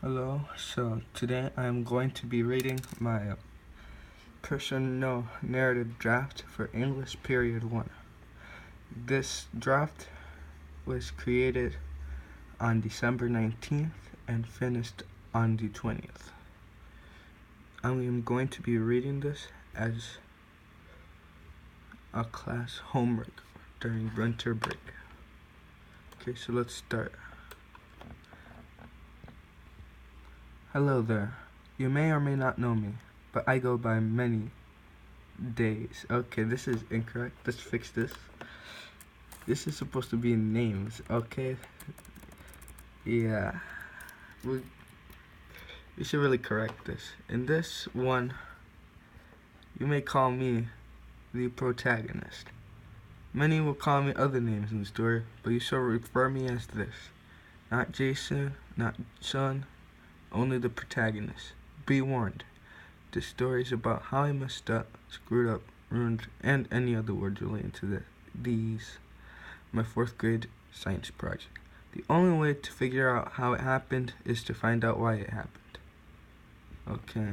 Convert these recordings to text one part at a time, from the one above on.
Hello, so today I'm going to be reading my personal narrative draft for English Period 1. This draft was created on December 19th and finished on the 20th. I am going to be reading this as a class homework during winter break. Okay, so let's start. Hello there. You may or may not know me, but I go by many days. Okay, this is incorrect. Let's fix this. This is supposed to be names, okay? Yeah. We should really correct this. In this one, you may call me the protagonist. Many will call me other names in the story, but you shall refer me as this. Not Jason, not Sean, only the protagonist. Be warned. This story is about how I messed up, screwed up, ruined, and any other words relating to these. My 4th grade science project. The only way to figure out how it happened is to find out why it happened. Okay.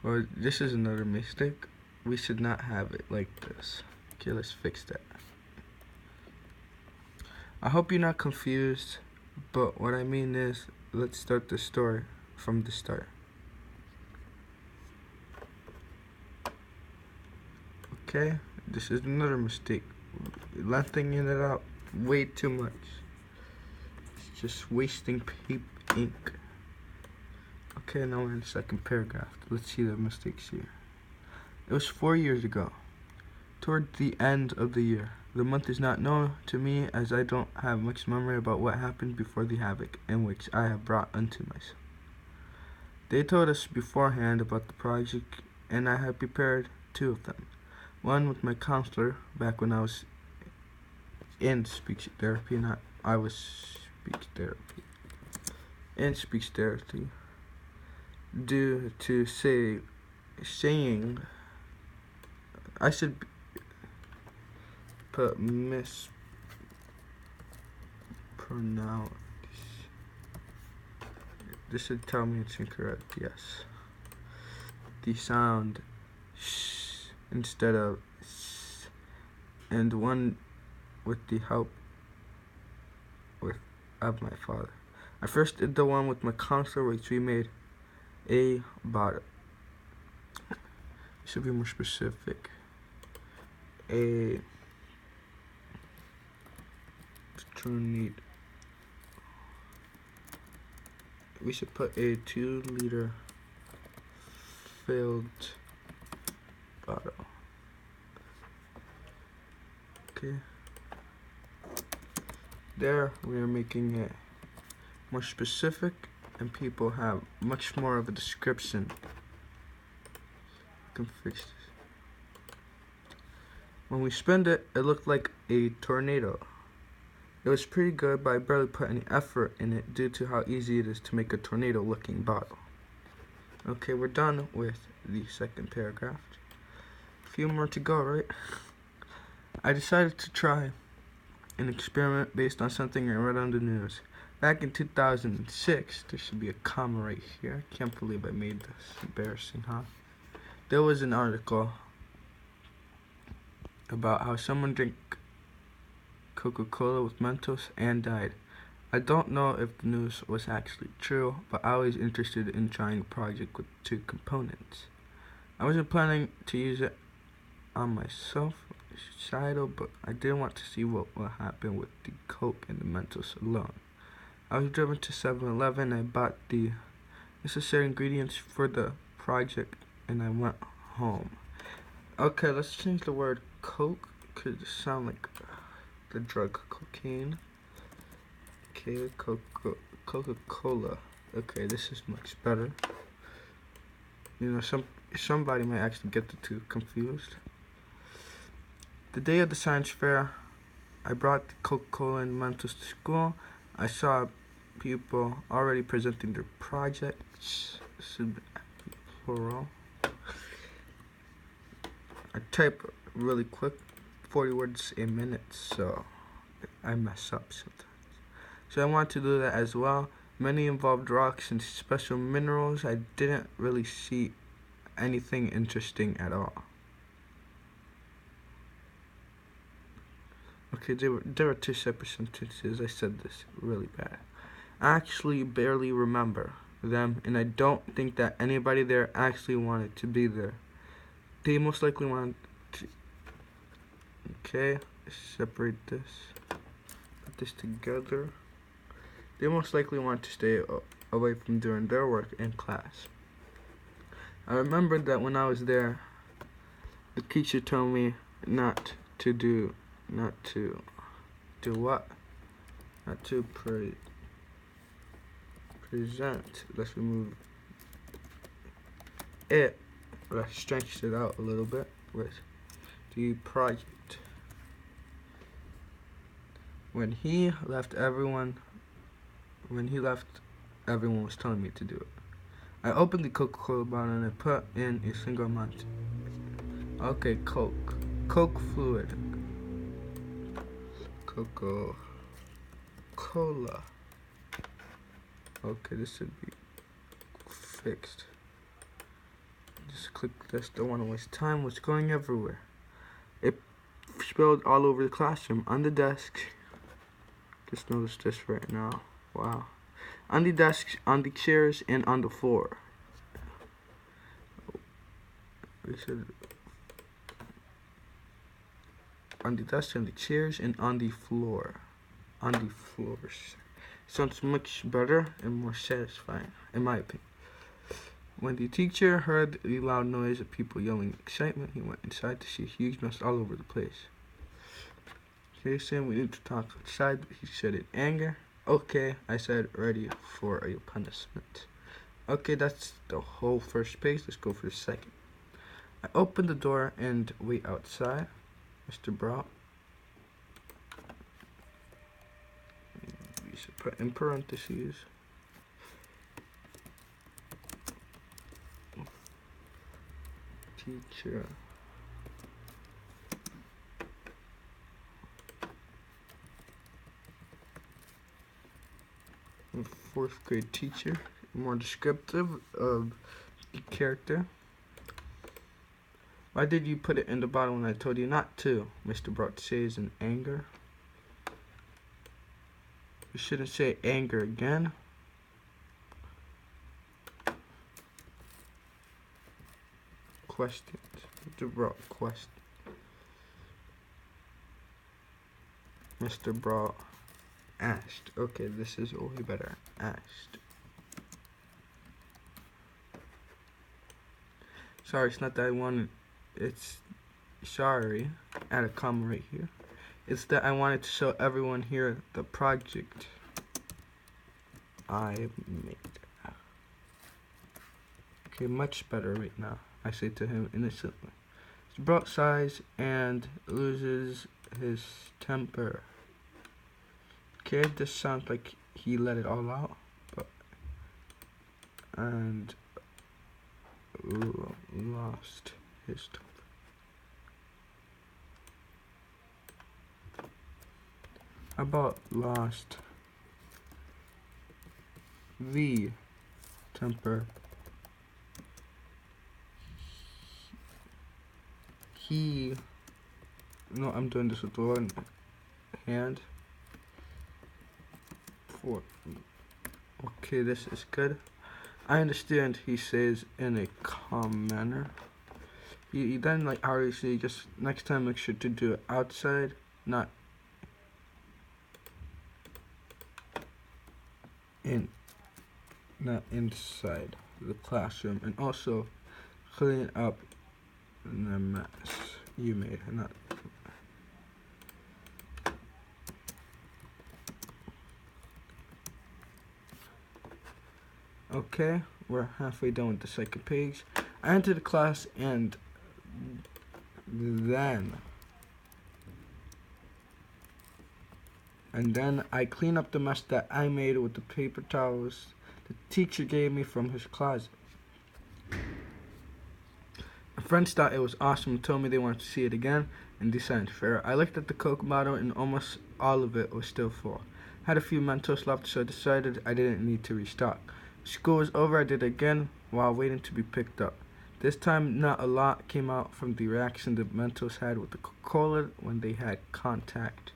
Well, this is another mistake. We should not have it like this. Okay, let's fix that. I hope you're not confused, but what I mean is, let's start the story from the start. Okay, this is another mistake. Lengthening it out way too much. It's just wasting ink. Okay, now we're in the second paragraph. Let's see the mistakes here. It was 4 years ago, toward the end of the year. The month is not known to me, as I don't have much memory about what happened before the havoc in which I have brought unto myself. They told us beforehand about the project, and I had prepared 2 of them. One with my counselor back when I was in speech therapy, in speech therapy, due to saying I should put mispronounced. This should tell me it's incorrect. Yes, the sound sh instead of s, and one with the help of my father. I first did the one with my counselor, which we made a bottle. Should be more specific. A tornado. We should put a 2-liter filled bottle. Okay. There, we are making it more specific, and people have much more of a description. You can fix this. When we spun it, it looked like a tornado. It was pretty good, but I barely put any effort in it due to how easy it is to make a tornado-looking bottle. Okay, we're done with the second paragraph. A few more to go, right? I decided to try an experiment based on something I read on the news. Back in 2006, there should be a comma right here. I can't believe I made this. Embarrassing, huh? There was an article about how someone drank Coca-Cola with Mentos and died. I don't know if the news was actually true, but I was interested in trying a project with 2 components. I wasn't planning to use it on myself, societal, but I did want to see what would happen with the Coke and the Mentos alone. I was driven to 7-Eleven. I bought the necessary ingredients for the project, and I went home. Okay, let's change the word Coke, because it sounds like the drug cocaine. Okay, Coca-Cola. Okay, this is much better. You know, somebody might actually get the 2 confused. The day of the science fair, I brought the Coca-Cola and Mentos to school. I saw people already presenting their projects. Plural. I type really quick, 40 words a minute, so I mess up sometimes. So I want to do that as well. Many involved rocks and special minerals. I didn't really see anything interesting at all. Okay, there were two separate sentences. I said this really bad. I actually barely remember them, and I don't think that anybody there actually wanted to be there. They most likely wanted to... Okay, separate this. Put this together. They most likely want to stay away from doing their work in class. I remembered that when I was there, the teacher told me not to do what? Not to present. Let's remove it. Let's stretch it out a little bit with the project. When he left, everyone was telling me to do it. I opened the Coca-Cola bottle and I put in a single amount. Okay, Coke fluid. Coca-Cola. Okay, this should be fixed. Just click this, don't want to waste time. What's going everywhere? It spilled all over the classroom, on the desk. Just noticed this right now. Wow. On the desks, on the chairs, and on the floor. We should... On the desk, on the chairs, and on the floor. On the floors. Sounds much better and more satisfying, in my opinion. When the teacher heard the loud noise of people yelling excitement, he went inside to see a huge mess all over the place. Okay, saying we need to talk outside, but he said in anger. Okay, I said, ready for a punishment. Okay, that's the whole first page. Let's go for the second. I opened the door and wait outside. Mr. Brown. We should put in parentheses. Teacher. Fourth grade teacher, more descriptive of the character. Why did you put it in the bottle when I told you not to? Mr. Brock says in anger. You shouldn't say anger again. Questions. Mr. Brock question. Mr. Brock asked. Okay, this is way better. Asked. Sorry, it's not that I wanted. It's sorry. Add a comma right here. It's that I wanted to show everyone here the project I made. Okay, much better right now. I say to him innocently. He's brought size and loses his temper. Okay, this sounds like he let it all out, but and lost his temper. How about lost the temper? No, I'm doing this with one hand. Okay, this is good. I understand, he says in a calm manner. He then, like obviously, just next time make sure to do it outside, not inside the classroom, and also clean up the mess you made. Not okay, we're halfway done with the second page. I entered the class and then I clean up the mess that I made with the paper towels the teacher gave me from his closet. My friends thought it was awesome and told me they wanted to see it again and decided fair. I looked at the Coke bottle and almost all of it was still full. Had a few Mentos left, so I decided I didn't need to restock. School was over, I did it again while waiting to be picked up. This time, not a lot came out from the reaction the Mentos had with the Coca-Cola when they had contact.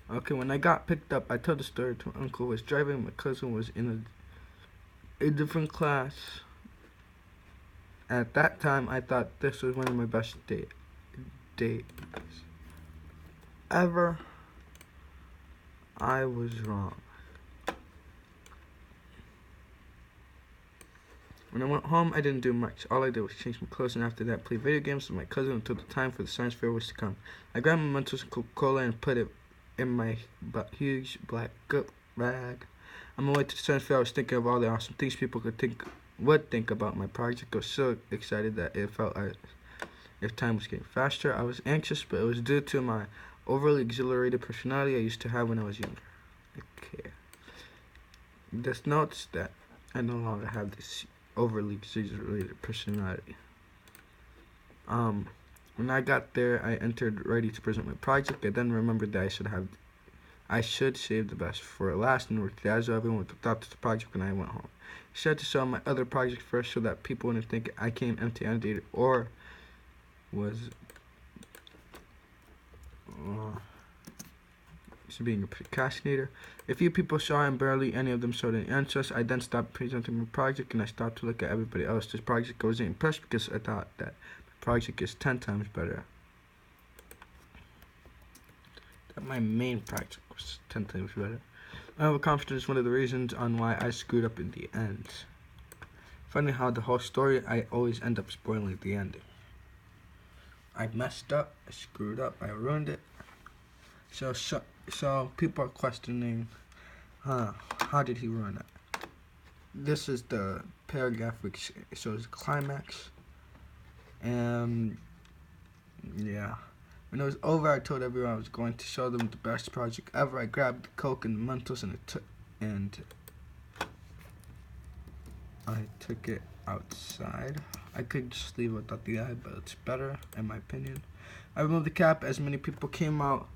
Okay, when I got picked up, I told the story to my uncle who was driving. My cousin was in a different class. At that time, I thought this was one of my best days ever. I was wrong. When I went home, I didn't do much. All I did was change my clothes, and after that, play video games with my cousin until the time for the science fair was to come. I grabbed my Mentos and Coca-Cola and put it in my huge black bag. On my way to the science fair, I was thinking of all the awesome things people would think about my project. I was so excited that it felt as if time was getting faster. I was anxious, but it was due to my overly exhilarated personality I used to have when I was younger. Okay. Just notice that I no longer have this overly exhilarated personality. When I got there, I entered ready to present my project. I then remembered that I should save the best for last and work as everyone with the thought of the project when I went home. I started to show my other project first so that people wouldn't think I came empty-handed or was being a procrastinator. A few people saw and barely any of them showed any interest. I then stopped presenting my project and I stopped to look at everybody else's project. I wasn't impressed because I thought that my project is 10 times better. That my main project was 10 times better. My overconfidence is one of the reasons on why I screwed up in the end. Funny how the whole story, I always end up spoiling the ending. I messed up, I screwed up, I ruined it. So people are questioning, how did he ruin it? This is the paragraph which shows the climax. And yeah. When it was over, I told everyone I was going to show them the best project ever. I grabbed the Coke and the Mentos and I took it outside. I could just leave it without the eye, but it's better in my opinion. I removed the cap as many people came out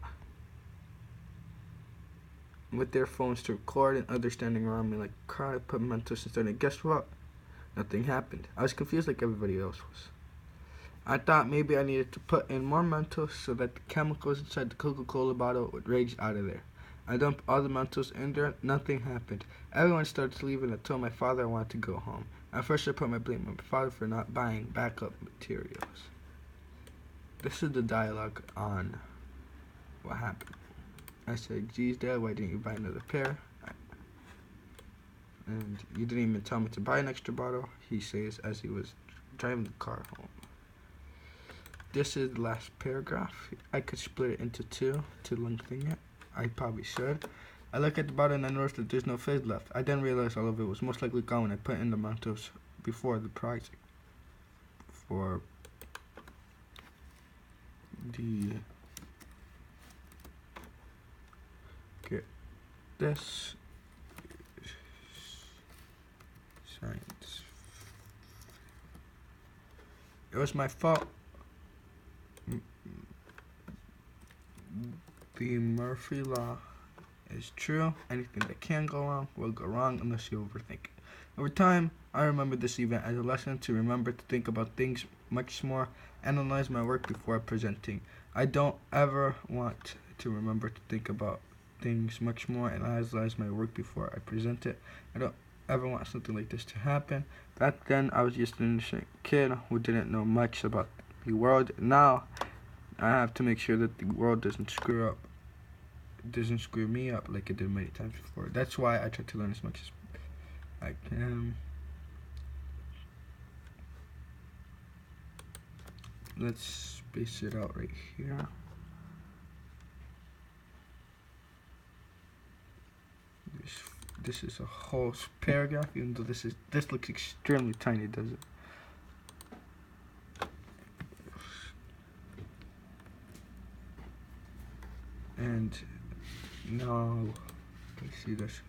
with their phones to record and others standing around me like a crowd. I put Mentos instead and guess what? Nothing happened. I was confused like everybody else was. I thought maybe I needed to put in more Mentos so that the chemicals inside the Coca-Cola bottle would rage out of there. I dumped all the Mentos in there. Nothing happened. Everyone started to leave and I told my father I wanted to go home. At first I put my blame on my father for not buying backup materials. This is the dialogue on what happened. I said, geez, Dad, why didn't you buy another pair? And you didn't even tell me to buy an extra bottle, he says as he was driving the car home. This is the last paragraph. I could split it into two to lengthen it. I probably should. I look at the bottle and I notice that there's no fizz left. I then realized all of it was most likely gone when I put in the Mentos before the project. For the get this science. It was my fault. The Murphy Law is true. Anything that can go wrong will go wrong unless you overthink it. Over time, I remember this event as a lesson to remember to think about things much more, analyze my work before presenting. I don't ever want to remember to think about things much more and analyze my work before I present it. I don't ever want something like this to happen. Back then, I was just an innocent kid who didn't know much about the world. Now, I have to make sure that the world doesn't screw me up like it did many times before. That's why I try to learn as much as I can. Let's space it out right here. This is a whole paragraph, even though this looks extremely tiny, does it? And now, let's see this.